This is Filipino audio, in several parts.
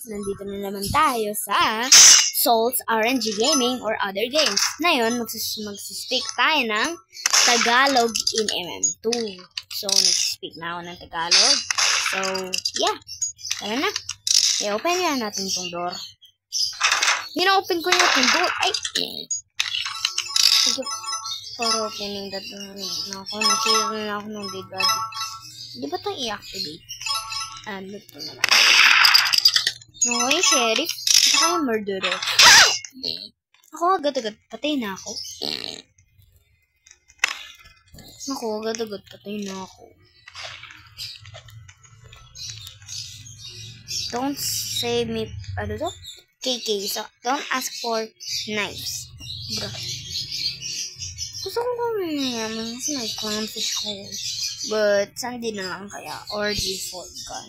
nandito na naman tayo sa Souls RNG Gaming or other games. Ngayon, mag-speak tayo ng Tagalog in MM2. So, nag-speak na ako ng Tagalog. So, yeah. Tara na. I-open yan natin itong door. Open ko yung door. Ay! Sige. For opening that door. Nasira na ako ng dead body. Di ba ito i-activate? Ano ito naman? Okay, sheriff. Ito kayo murderer. Ako agad-agad. Patay na ako. Patay na ako. Don't save me. Ano to? KK. So, don't ask for knives. Bro. Gusto ko naman kasi may clownfish ko. But, sandi na lang kaya. Or default gun.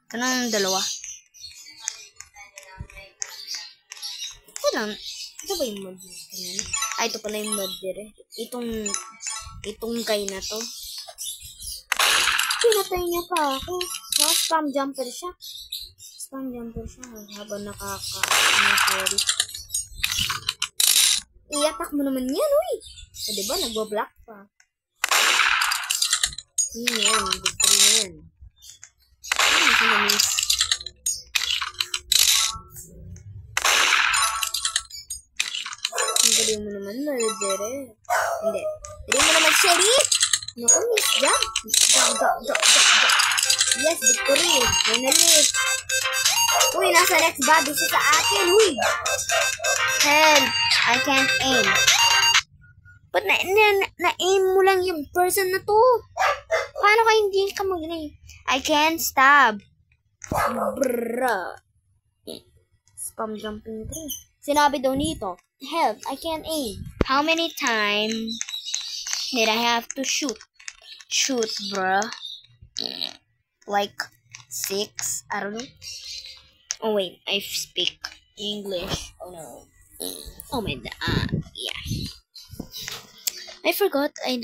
Kanang dalawa. Ito lang. Ito ba yung mod? Ay, ito pala yung mod dire. Itong guy na to. Pinatay niya pa ako. So, spam jumper siya. Habang sorry. I-attack mo naman yan, uy. So, diba, nagwa-block pa. Yan, gusto mo yan. Ano na miss? Hindi mo naman murder. Hindi. Hindi mo naman sheriff. Naku, miss jump. Jump. Yes, victory. Finally. Uy, nasa next body siya sa akin. Uy. Help. I can't aim. But na-aim mo lang yung person na to. Paano ka hindi ka mag-aim? I can't stab. Bruh. Spam jumping tree. Sinabi daw nito, help, I can't aim. How many times did I have to shoot? Shoot, bruh. Like 6? I don't know. Oh wait, I speak English. Oh no. Oh my god. Yeah. I forgot. I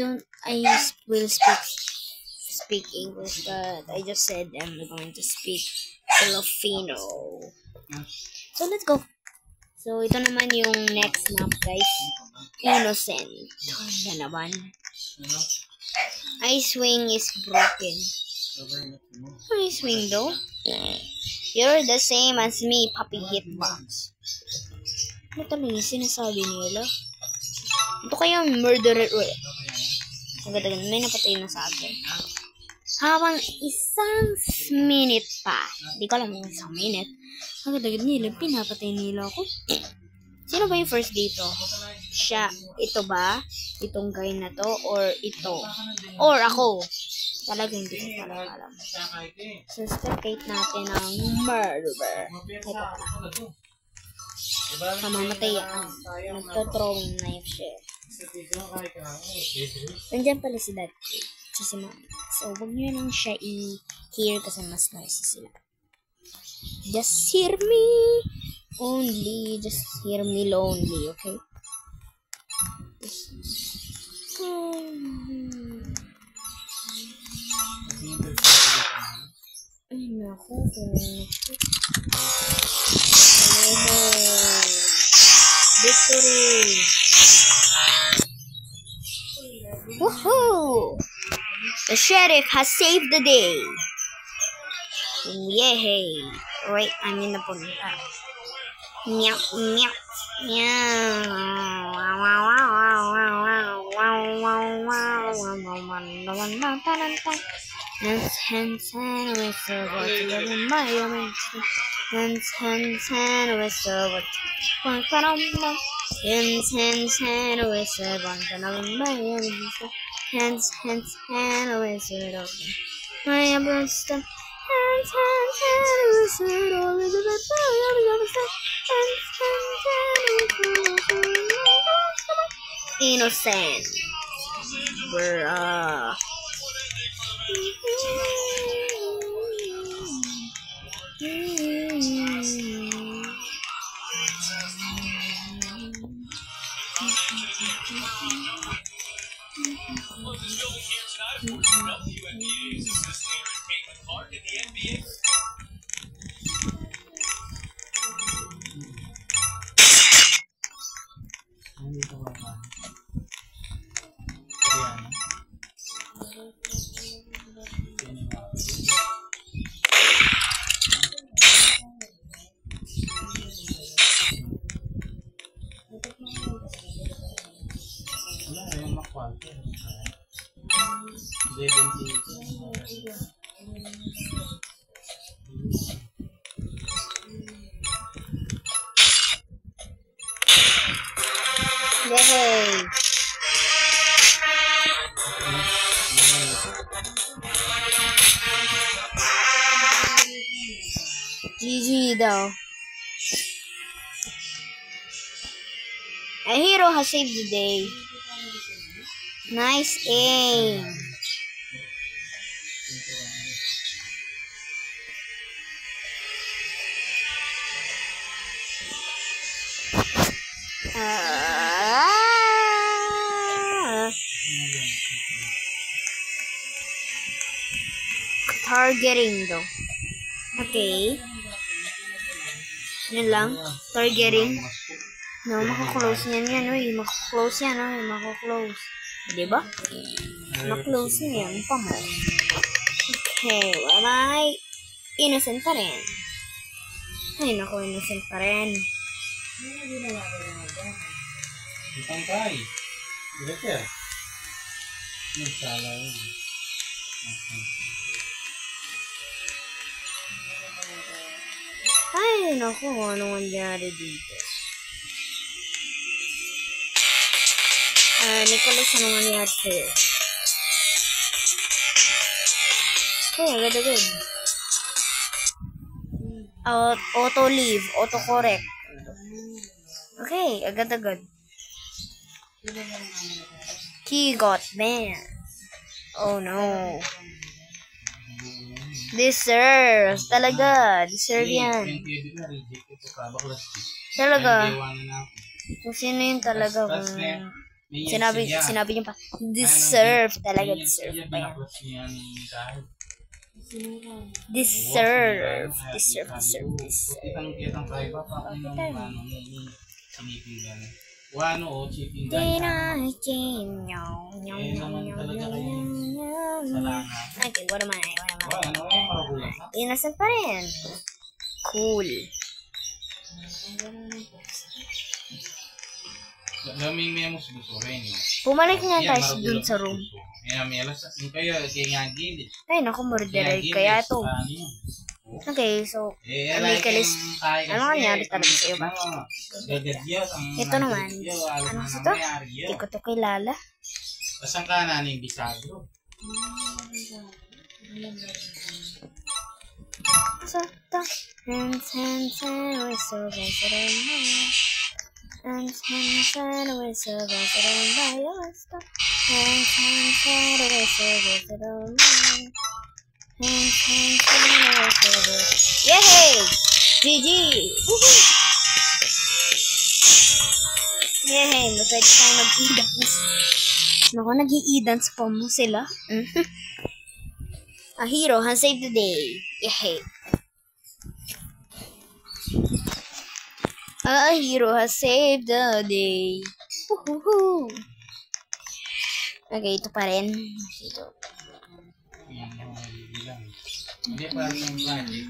will speak English, but I just said I'm going to speak Filipino. So let's go. So ito naman yung next map, guys. Innocent. Yan naman. Ice wing is broken. Ice wing though. You're the same as me, Puppy Hitbox. Ano talaga yung sinasabi nila? Ito kayong murderer ulit. Agad-agad, may napatay na sa akin. Habang isang minute pa. Hindi ko alam kung isang minute. Agad-agad nila, pinapatay nila ako. Sino ba yung first dito? Siya. Ito ba? Itong guy na to? Or ito? Or ako? Talaga hindi ko talaga alam. Suspectate natin ang murderer. Ito pala. Kamamatay yan. Nagto-throwing knife siya. Nandiyan pala si Dad. Si Mami. So, huwag nyo lang siya i-hear kasi mas noisy sila. Just hear me only. Just hear me lonely, okay? Ay, naku. Victory! Woohoo! The sheriff has saved the day. Yay! Wait, I'm in the pond. Meow, meow, meow. Hands, whistle, what together, my hands, whistle, what hands, whistle, one another, my hands, whistle, open. My broomstick, hands, whistle, all the way, innocent, bruh. Yay! GG daw. A hero has saved the day. Nice aim. Targeting though. Okay. Yun lang. Targeting. No, makaklose niyan yan. Uy, makaklose yan. Uy, makaklose. Diba? Makaklose niya yan. Pa mo. Okay. Well, ay innocent pa rin. Ay, naku, innocent pa rin. Itang kay. Direkter. Magsala yun. Ay, naku, anong nangyari dito? Nicholas, anong nangyari sa'yo? Okay, agad-agad. Auto leave, auto correct. Okay, agad-agad. He got banned. Oh no. Deserve. Talaga. Deserve yan. Talaga. Kung sino yun talaga. Sinabi niyo pa. Deserve. Talaga. Deserve pa yan. Deserve. Wano o chipping Okay, what am I? Innocent pa rin. Cool. Daming memos gusto rin. Bumalik nga tayo dun sa room. Ay, naku, murderer. Kaya ito. Okay, so, Nicholas, ano nangyari talaga sa'yo ba? Ito naman, ano sa to? Hindi ko to kilala. Saan ka naning bisado? So, to. Yay! GG! Woohoo! Yay! Pwede tayo mag-e-dance. Naku, nag-i-dance pa mo sila. A hero has saved the day. Yay! A hero has saved the day. Woohoo! Okay, ito pa rin. Ito. Hindi pa rin yung project.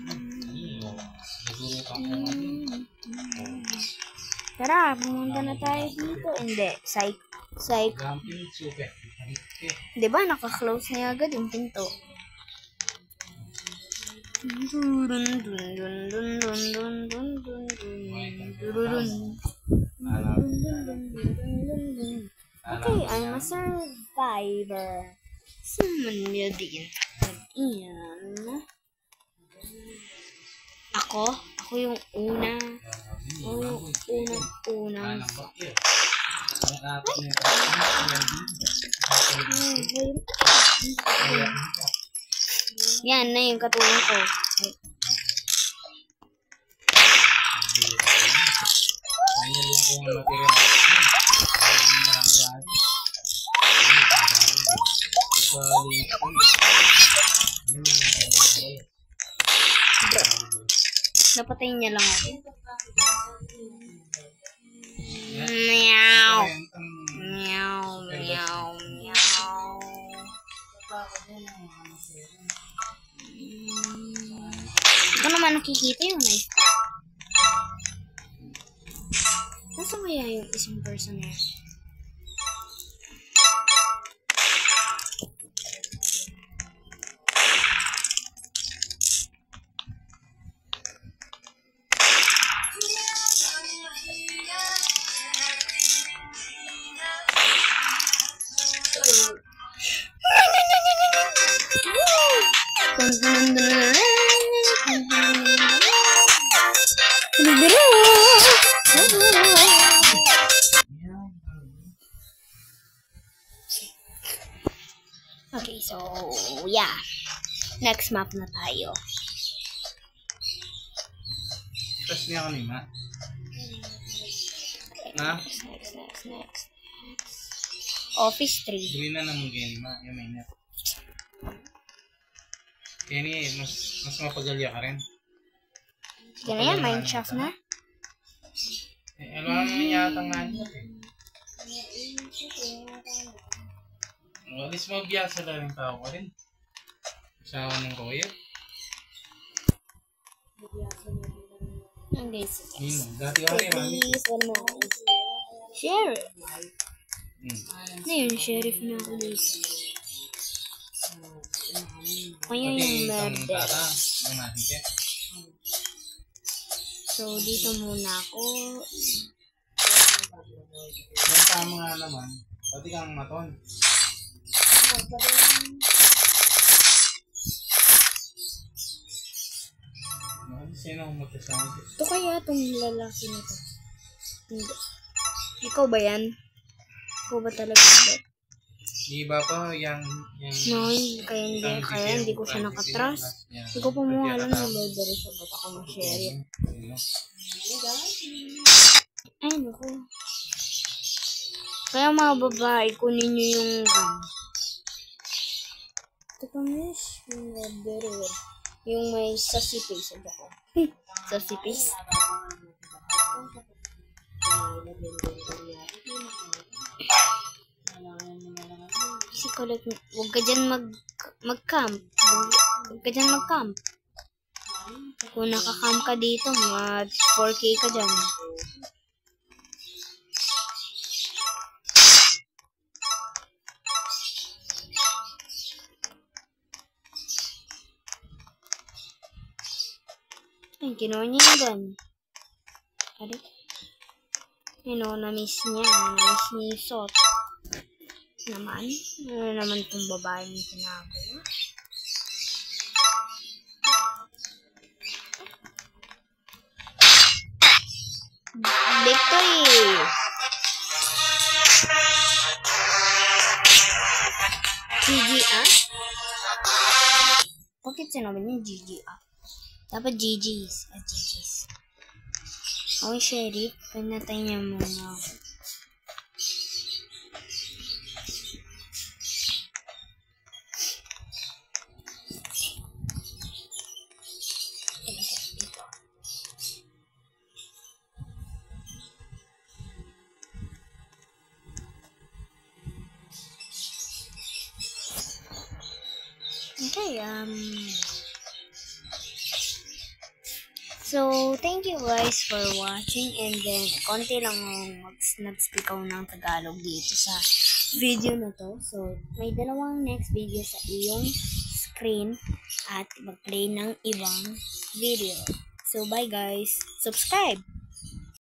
Siguro ka Tara, pumunta na tayo dito. Hindi, psych. Diba, naka-close niya agad yung pinto. Okay, I'm a survivor. Summon niya din. Iyan. Ako yung una. Unang. Yan na yung katulong ko. Napatayin niya lang ako. Meow. Meow, meow, meow. Ito naman nakikita yung knife. Nasaan kaya yung isang person na Okay, so yeah. Next map na tayo. Tapos niya kanina. Na? Next. Office 3. Green na naman ganima. Yung may net. Kenny, mas mapagalya ka rin. Yan na yan, Mineshaft na. Alam mo yata nga niya eh. Alis mo biyasa na rin tao ka rin. Usawa ng kuya. Hindi, sige. Nino, dati ka rin, mami. Sheriff. Ano yun, sheriff na ako dito. Kaya yung murder. So, dito muna ako. Yung tama nga naman, pati kang maton. Sino ang magkasama? Ito kaya itong lalaki nito. Hindi. Ikaw ba yan? Ikaw ba talaga ba? Iba pa, yung... No, kaya hindi ko siya nakatrust. Hindi ko pa mo alam na murder siya. Ba't ako ng sheriff? Ay, naku. Kaya mga babae, kunin nyo yung gun. Ito pa miss, yung murderer. Yung may sassy face. Ako. Sassy face. Si Colette, huwag ka dyan mag-camp. Huwag ka dyan mag-camp. Kung naka-camp ka dito, mag 4K ka dyan. Ay, ginawa niya yung gun. Ari. Na-miss niya. Na-miss niya yung shot. Naman. Ano naman itong babae yung tinagawa? Victory! GG ah? Bakit sinabi niya GG ah? Dapat GG's. GG's. Okay, sheriff. Pinatay niya muna ako. Okay, so, thank you guys for watching, and then, konti lang nag-speak ako ng Tagalog dito sa video na to. So, may dalawang next video sa iyong screen at mag-play ng ibang video. So, bye guys! Subscribe!